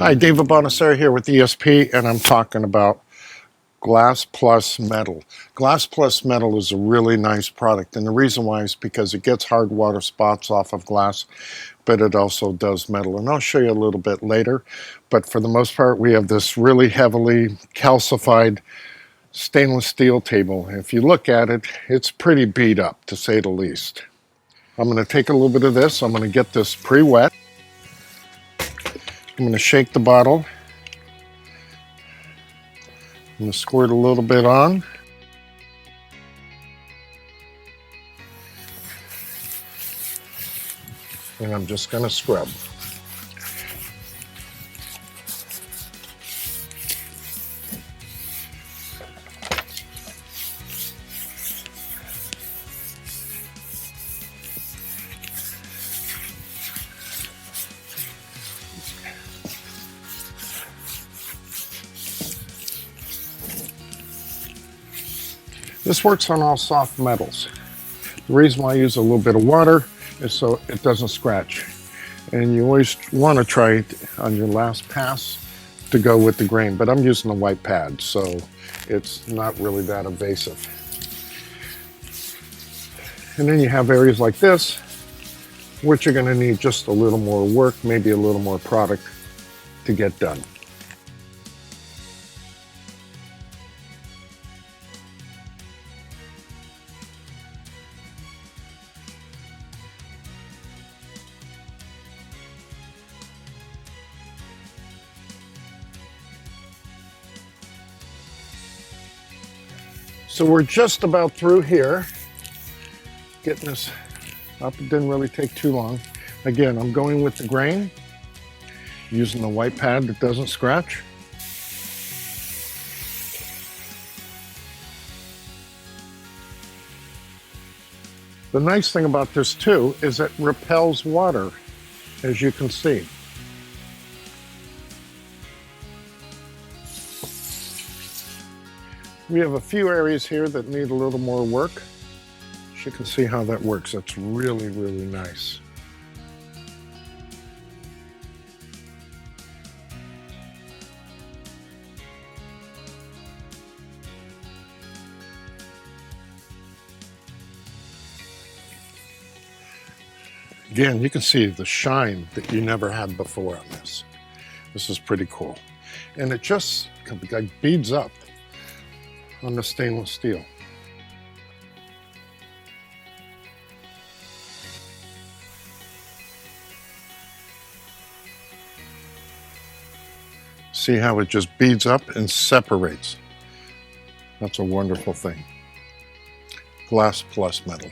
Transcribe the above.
Hi, David Bonasera here with ESP, and I'm talking about Glass Plus Metal. Glass Plus Metal is a really nice product, and the reason why is because it gets hard water spots off of glass, but it also does metal, and I'll show you a little bit later. But for the most part, we have this really heavily calcified stainless steel table. If you look at it, it's pretty beat up, to say the least. I'm going to take a little bit of this. I'm going to get this pre-wet. I'm going to shake the bottle. I'm going to squirt a little bit on. And I'm just going to scrub. This works on all soft metals. The reason why I use a little bit of water is so it doesn't scratch. And you always want to try it on your last pass to go with the grain, but I'm using a white pad, so it's not really that invasive. And then you have areas like this, which you're going to need just a little more work, maybe a little more product to get done. So we're just about through here, getting this up. It didn't really take too long. Again, I'm going with the grain, using the white pad that doesn't scratch. The nice thing about this too is it repels water, as you can see. We have a few areas here that need a little more work. You can see how that works. That's really, really nice. Again, you can see the shine that you never had before on this. This is pretty cool. And it just like beads up on the stainless steel. See how it just beads up and separates. That's a wonderful thing. Glass Plus Metal.